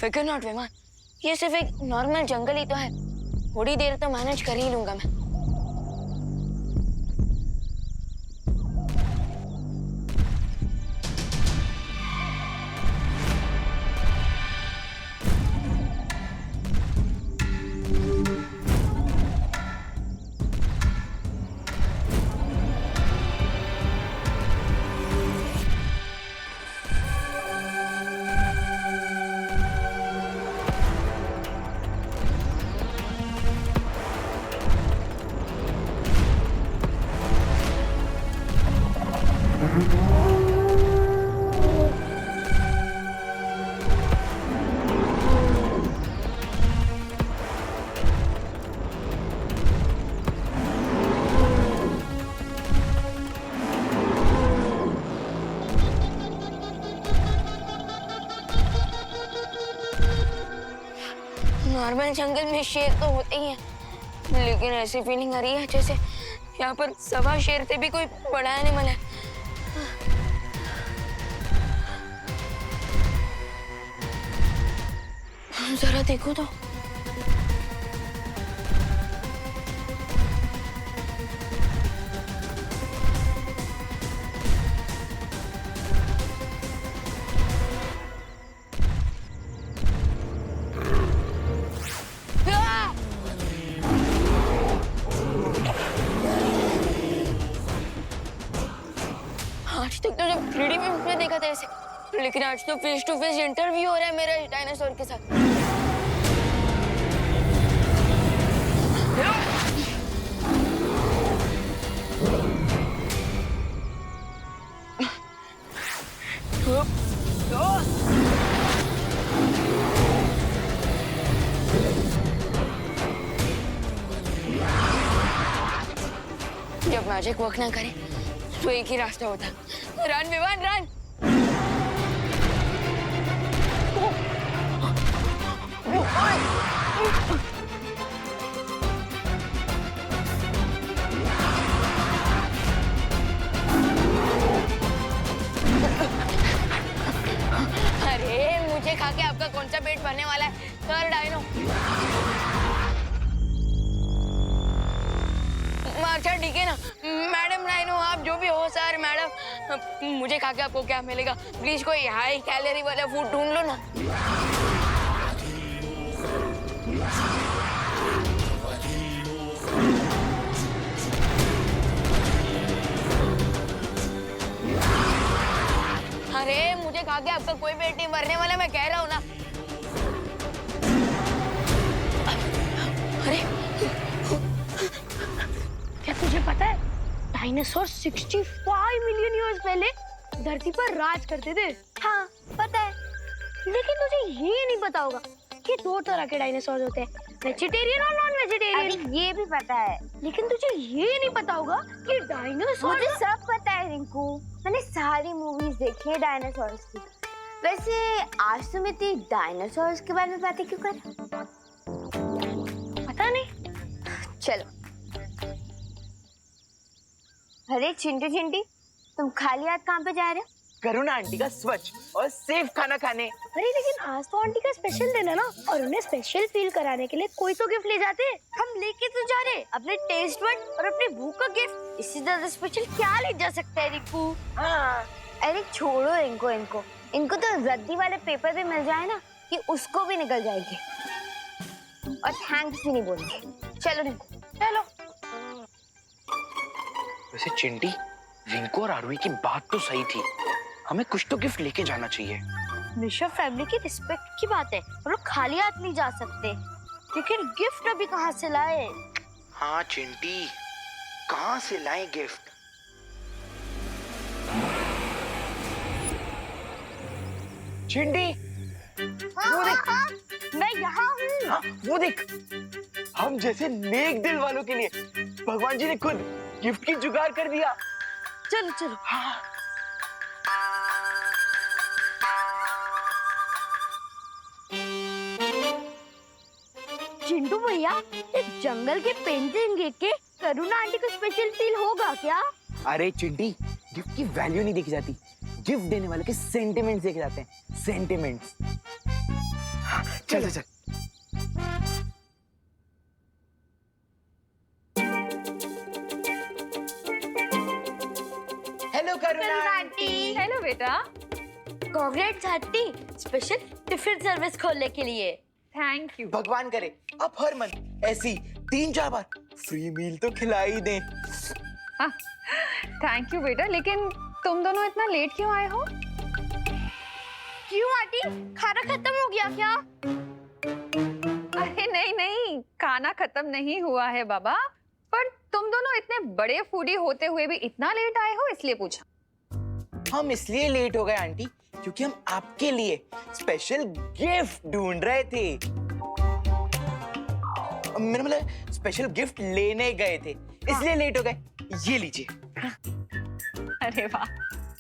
फिकर नॉट विमान, ये सिर्फ एक नॉर्मल जंगल ही तो है, थोड़ी देर तो मैनेज कर ही लूंगा मैं। नॉर्मल जंगल में शेर तो होते ही हैं, लेकिन ऐसी फीलिंग आ रही है जैसे यहाँ पर सवा शेर से भी कोई बड़ा एनिमल है। जरा देखो तो। आज तक तो जब 3D फिल्म में देखा था इसे, लेकिन आज तो फेस टू फेस इंटरव्यू हो रहा है मेरा डायनासोर के साथ। जब मैजिक वर्क ना करे तो एक ही रास्ता होता, रन विमान रन। अरे मुझे खा के आपका कौन सा पेट भरने वाला है सर डायनो। अच्छा ठीक है ना मैडम डायनो, आप जो भी हो सर मैडम, मुझे खा के आपको क्या मिलेगा? प्लीज कोई हाई कैलोरी वाला फूड ढूंढ लो ना। अरे मुझे खा के आपका कोई पेट नहीं भरने वाला, मैं कह रहा हूँ ना। अरे क्या तुझे पता है डायनासोर 65 मिलियन ईयर्स पहले धरती पर राज करते थे? हाँ पता है, लेकिन तुझे ये नहीं पता होगा कि दो तरह के डायनासोर होते हैं, वेजिटेरियन और नॉन वेजिटेरियन। अरे ये भी पता है, लेकिन तुझे ये नहीं पता होगा कि डायनासोर। मुझे सब पता है रिंकू, मैंने सारी मूवीज देखी है डायनासोर्स की। वैसे आज तुम इतनी डायनासोर्स के बारे में बातें क्यों कर रहे हो? पता नहीं। चलो। अरे चिंटू चिंटी, तुम खाली हाथ कहाँ पे जा रहे हो? करुणा आंटी का स्वच्छ और सेफ खाना खाने। अरे लेकिन आज तो आंटी का स्पेशल दिन है ना, और उन्हें स्पेशल फील कराने के लिए कोई तो गिफ्ट ले जाते हैं। हम लेके तो जा रहे अपने टेस्ट बड और अपनी भूख का गिफ्ट, इससे ज्यादा स्पेशल क्या ले जा सकता है रिंकू? हाँ। अरे छोड़ो इनको तो रद्दी वाले पेपर भी मिल जाए ना कि उसको भी निकल जाएगी, और थैंक्स भी नहीं बोलेंगे। चलो रिंकू चलो। वैसे चिंटी, रिंकू और आरुई की बात तो सही थी, हमें कुछ तो गिफ्ट लेके जाना चाहिए। मिश्रा फैमिली की रिस्पेक्ट की बात है, हम लोग खाली हाथ नहीं जा सकते, लेकिन गिफ्ट अभी कहाँ से लाए? हाँ चिंटी, कहाँ से लाए गिफ्ट? चिंटी, वो देख। मैं यहाँ हूँ। हाँ, वो देख, हम जैसे नेक दिल वालों के लिए भगवान जी ने खुद गिफ्ट की जुगाड़ कर दिया। चलो चलो। हाँ। चिंटू भैया, इस जंगल के पेंटिंग देख के करुणा आंटी को स्पेशल फील होगा क्या? अरे चिंटी, गिफ्ट की वैल्यू नहीं देखी जाती, गिफ्ट देने वाले के सेंटिमेंट्स देखे जाते हैं। सेंटिमेंट्स। हाँ, चल चल। हेलो करुणा आंटी। हेलो बेटा। Congrats aunty, special tiffin service खोलने के लिए। Thank you. भगवान करे अब हर मंथ ऐसी 3-4 बार फ्री मील तो खिला ही दे। थैंक यू बेटा, लेकिन तुम दोनों इतना लेट क्यों आए हो? क्यों आंटी, खाना खत्म हो गया क्या? अरे नहीं नहीं, खाना खत्म नहीं हुआ है बाबा, पर तुम दोनों इतने बड़े फूडी होते हुए भी इतना लेट आए हो, इसलिए पूछा। हम इसलिए लेट हो गए आंटी क्योंकि हम आपके लिए स्पेशल गिफ्ट ढूंढ रहे थे। मेरा मतलब स्पेशल गिफ्ट लेने गए थे, इसलिए लेट हो गए। ये लीजिए। अरे वाह,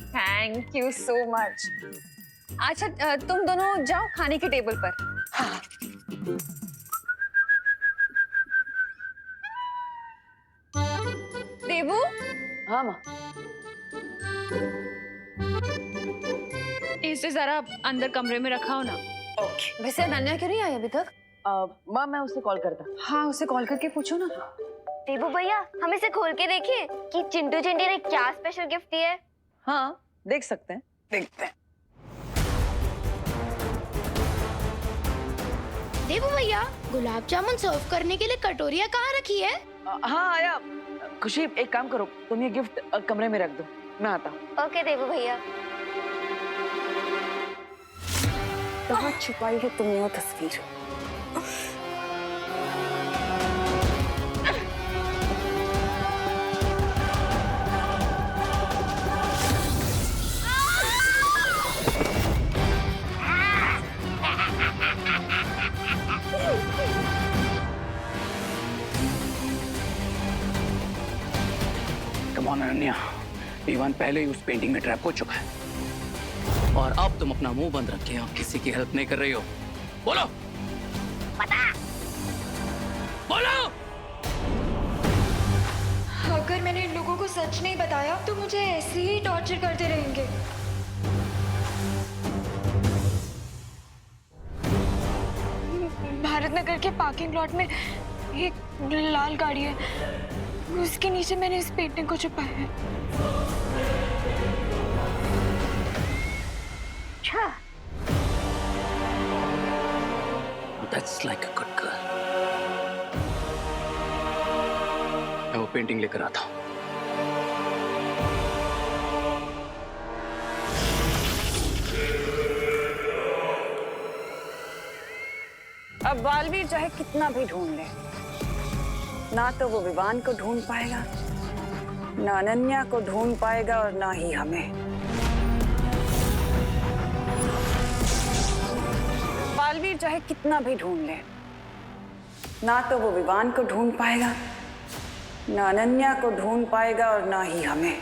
थैंक यू सो मच। अच्छा तुम दोनों जाओ खाने के टेबल पर। हाँ। देवू। हाँ माँ। इसे जरा अंदर कमरे में रखाओ ना। ओके। वैसे अनन्या क्यों नहीं आई अभी तक? माँ मैं उससे कॉल करता। हाँ, उसे कॉल करके पूछो ना। देबू भैया, हम इसे खोल के देखें कि चिंटू चिंटी ने क्या स्पेशल गिफ्ट दिया है। हाँ देख सकते हैं। देखते हैं। देवू भैया, गुलाब जामुन सर्व करने के लिए कटोरियाँ कहाँ रखी है? हाँ आया। खुशी एक काम करो, तुम ये गिफ्ट कमरे में रख दो, मैं आता हूँ। ओके देबू भैया। कहाँ छुपाई है तुमने वो तस्वीर? कम ऑन अनन्या, ईवान पहले ही उस पेंटिंग में ट्रैप हो चुका है और अब तुम अपना मुंह बंद रखे हो, किसी की हेल्प नहीं कर रही हो। बोलो बता, बोलो। अगर मैंने इन लोगों को सच नहीं बताया तो मुझे ऐसे ही टॉर्चर करते रहेंगे। भारत नगर के पार्किंग लॉट में एक लाल गाड़ी है, उसके नीचे मैंने इस पेंटिंग को छुपाया है। अच्छा, That's like a good girl. मैं वो पेंटिंग लेकर आता हूँ। अब बालवीर चाहे कितना भी ढूंढ ले, ना तो वो विवान को ढूंढ पाएगा, ना अनन्या को ढूंढ पाएगा और ना ही हमें। बालवीर चाहे कितना भी ढूंढ ले, ना तो वो विवान को ढूंढ पाएगा, ना अनन्या को ढूंढ पाएगा और ना ही हमें।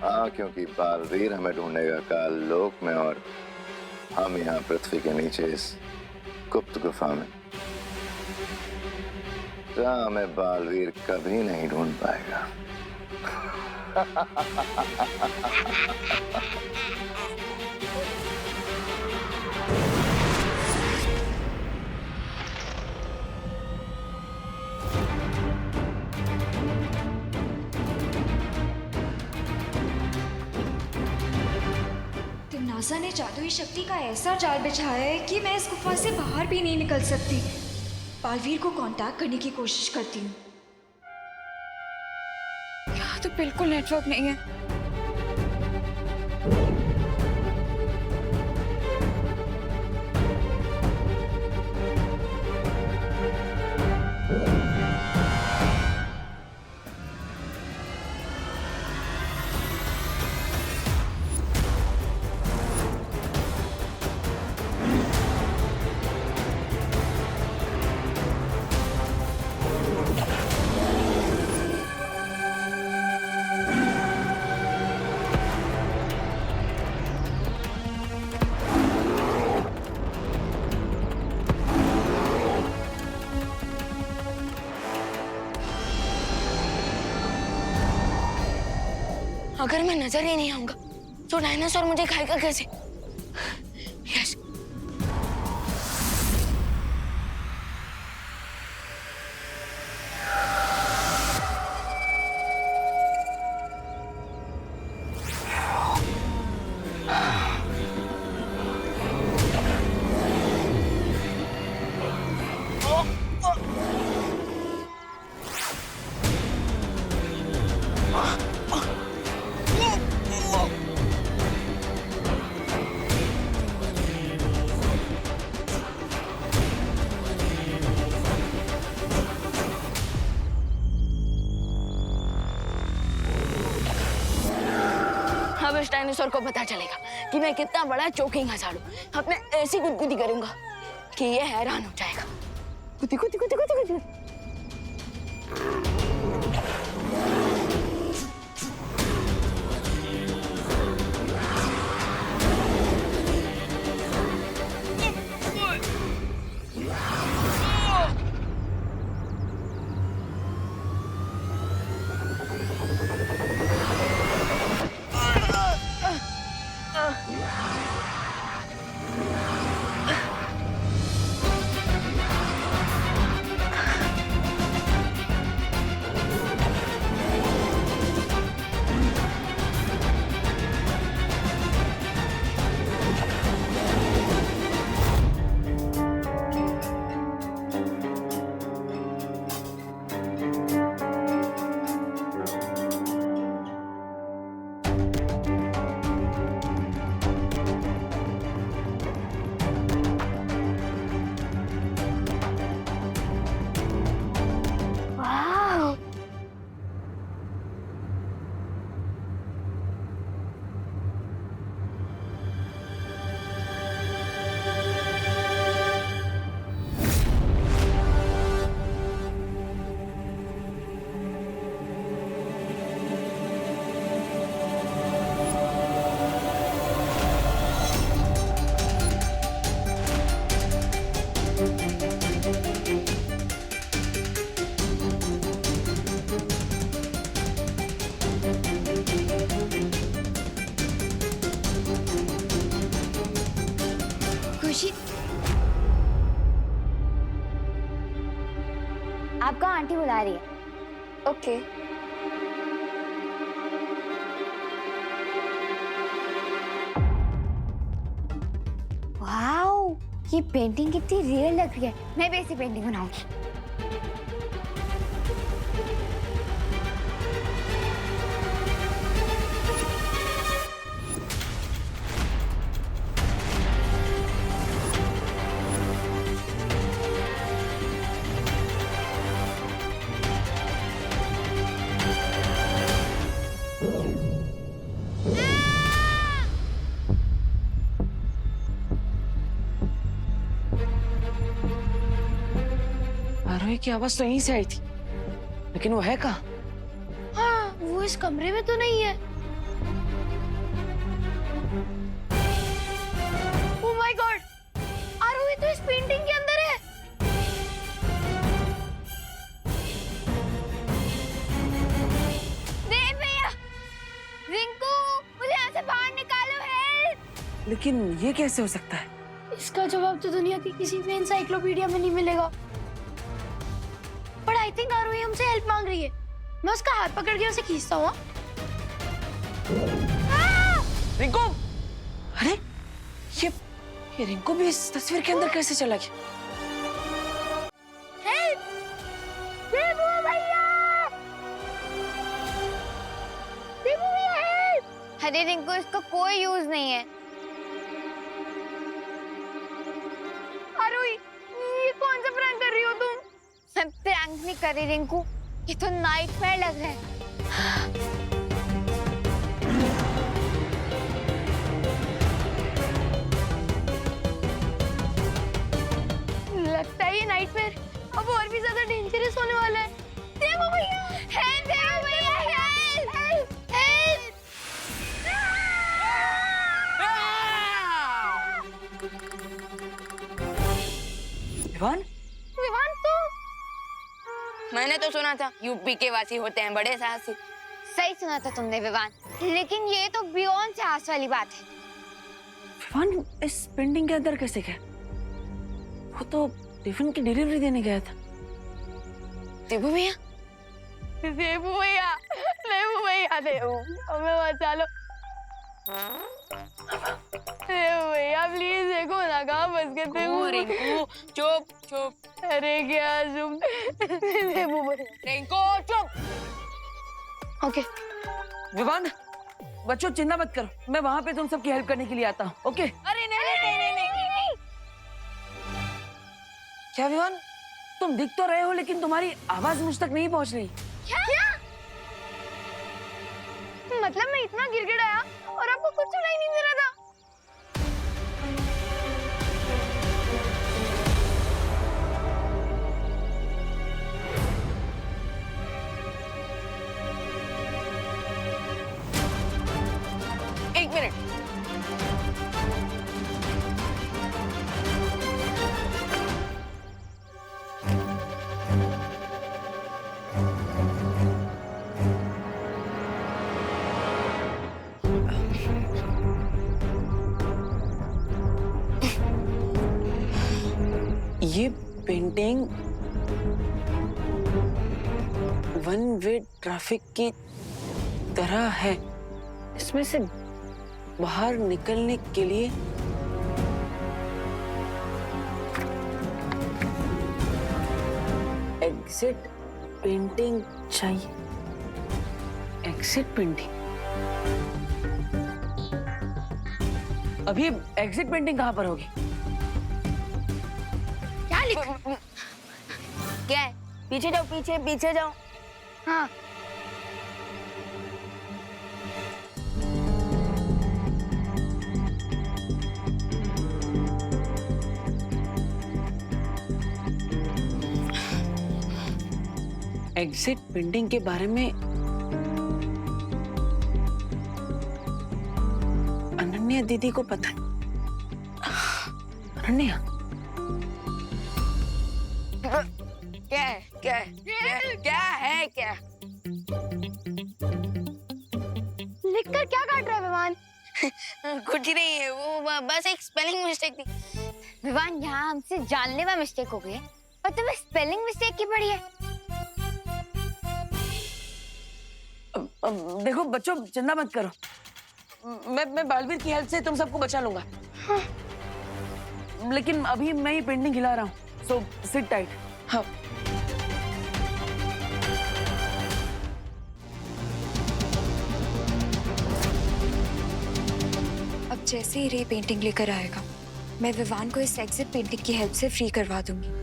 हाँ, क्योंकि बालवीर हमें ढूंढेगा काल लोक में और हम यहाँ पृथ्वी के नीचे इस गुप्त गुफा में, जहाँ हमें बालवीर कभी नहीं ढूंढ पाएगा। नासा ने जादुई शक्ति का ऐसा जाल बिछाया है कि मैं इस गुफा से बाहर भी नहीं निकल सकती। बालवीर को कांटेक्ट करने की कोशिश करती हूँ। यहाँ तो बिल्कुल नेटवर्क नहीं है। अगर मैं नजर ही नहीं आऊंगा तो डायनासोर मुझे खाएगा कैसे? यस। अब इस डायनासोर को पता चलेगा कि मैं कितना बड़ा चोकिंग हसाड़ू। अब मैं ऐसी गुदगुदी करूंगा कि ये हैरान हो जाएगा। गुदी गुदी गुदी गुदी गुदी। खुशी, आपका आंटी बुला रही है। ओके। वाओ, ये पेंटिंग कितनी रियल लग रही है। मैं भी ऐसी पेंटिंग बनाऊंगी। आरोही की आवाज तो यहीं से आई थी, लेकिन वो है कहाँ? हाँ, वो इस कमरे में तो नहीं है। ओह माय गॉड, आरोही तो इस पेंटिंग के अंदर है। देव भैया, रिंकू, मुझे यहाँ से बाहर निकालो, हेल्प! लेकिन ये कैसे हो सकता है? इसका जवाब तो दुनिया की किसी भी एनसाइक्लोपीडिया में नहीं मिलेगा। पर आई थिंक आरोही हमसे हेल्प मांग रही है। मैं उसका हाथ पकड़ के उसे खींचता हूँ। रिंकू! अरे ये रिंकू भी इस तस्वीर के अंदर कैसे चला गया? हेल्प! देवू भैया! देवू भैया हेल्प! अरे रिंकू, इसका कोई यूज नहीं है। आरोही, ये कौन सा प्रैंक कर रही हो तुम? मैं प्रैंक नहीं कर रही रिंकू, ये तो नाइटमेयर लग रहा है। लगता है ये नाइटमेयर अब और भी ज्यादा डेंजरस होने वाला है। देवू भैया! हेल्प! देव भैया, हेल्प! हेल्प! विवान? विवान तो मैंने तो सुना था यूपी के वासी होते हैं बड़े साहसी। सही सुना था तुमने विवान। लेकिन ये तो बियॉन्ड साहस वाली बात है। विवान इस पेंटिंग के अंदर कैसे गया? वो तो टिफिन की डिलीवरी देने गया था। देबू भैया, देबू भैया, देबू भैया, देबू हमें बचा लो। देबू भैया प्लीज देखो ना कहाँ फंस गए थे। रिंकू चुप चुप। अरे क्या चुप। देबू भैया, रिंकू चुप। ओके विवान, बच्चों चिंता मत करो, मैं वहां पे तुम सबकी हेल्प करने के लिए आता हूँ। ओके? अरे नहीं नहीं नहीं नहीं नहीं। क्या विवान, तुम दिख तो रहे हो लेकिन तुम्हारी आवाज मुझ तक नहीं पहुंच रही। क्या? मतलब मैं इतना गिड़गिड़ाया और आपको कुछ सुनाई नहीं दे रहा था? एक मिनट। ये पेंटिंग वन वे ट्रैफिक की तरह है। इसमें से बाहर निकलने के लिए एग्जिट पेंटिंग चाहिए। Exit painting? अभी एग्जिट पेंटिंग कहाँ पर होगी? क्या लिखा? क्या है? पीछे जाओ, पीछे पीछे जाओ। हाँ एग्जिट पेंटिंग के बारे में अनन्या दीदी को पता है। अनन्या, क्या है? क्या है? क्या है? क्या? लिखकर क्या काट रहा है विवान? कुछ नहीं है, वो बस एक स्पेलिंग मिस्टेक थी। विवान, यहाँ हमसे जानलेवा मिस्टेक हो गई और तुम्हें स्पेलिंग मिस्टेक की पड़ी है। देखो बच्चों, चिंता मत करो, मैं बालवीर की हेल्प से तुम सबको बचा लूंगा। हाँ। लेकिन अभी मैं ही पेंटिंग हिला रहा हूँ, सो सिट टाइट। हाँ। अब जैसे ही रे पेंटिंग लेकर आएगा, मैं विवान को इस एग्जिट पेंटिंग की हेल्प से फ्री करवा दूंगी।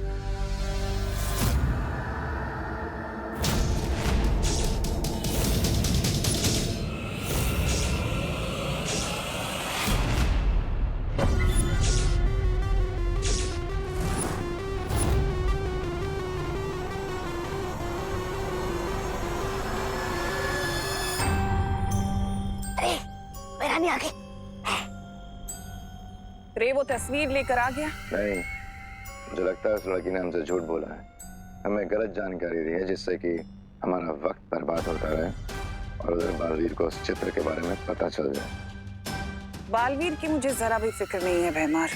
मेरा नहीं आगे। रे वो तस्वीर लेकर आ गया? नहीं, मुझे लगता है उस लड़की ने हमसे झूठ बोला है, हमें गलत जानकारी दी है जिससे कि हमारा वक्त बर्बाद होता रहे और उधर बालवीर को उस चित्र के बारे में पता चल जाए। बालवीर की मुझे जरा भी फिक्र नहीं है भैमार,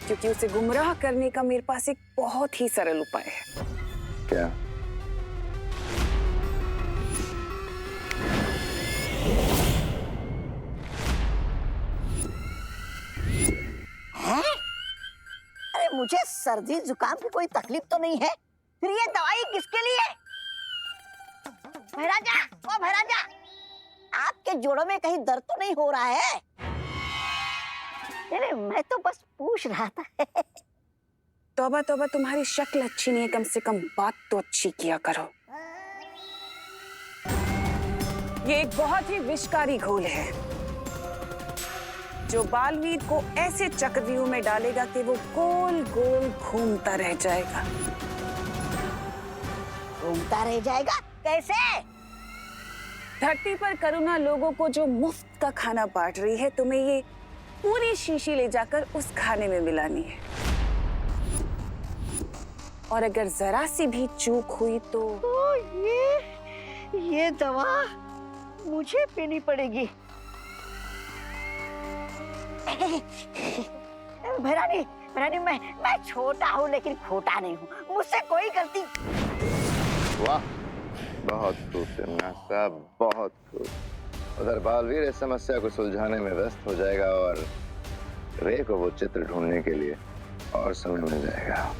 क्योंकि उसे गुमराह करने का मेरे पास एक बहुत ही सरल उपाय है। क्या? अरे मुझे सर्दी जुकाम की कोई तकलीफ तो नहीं है, फिर ये दवाई किसके लिए? भैराजा, ओ भैराजा, आपके जोड़ों में कहीं दर्द तो नहीं हो रहा है? अरे मैं तो बस पूछ रहा था। तौबा तौबा, तुम्हारी शक्ल अच्छी नहीं है, कम से कम बात तो अच्छी किया करो। ये एक बहुत ही विषकारी घोल है जो बालवीर को ऐसे चक्रव्यूह में डालेगा कि वो गोल गोल घूमता रह जाएगा। घूमता रह जाएगा? कैसे? धरती पर करुणा लोगों को जो मुफ्त का खाना बांट रही है, तुम्हें ये पूरी शीशी ले जाकर उस खाने में मिलानी है। और अगर जरा सी भी चूक हुई तो ये दवा मुझे पीनी पड़ेगी। भैरानी, भैरानी, मैं छोटा हूँ लेकिन खोटा नहीं हूँ, मुझसे कोई गलती। वाह, बहुत खूब सिमना साहब, बहुत खूब। उधर बालवीर इस समस्या को सुलझाने में व्यस्त हो जाएगा और रे को वो चित्र ढूंढने के लिए और समय मिल जाएगा।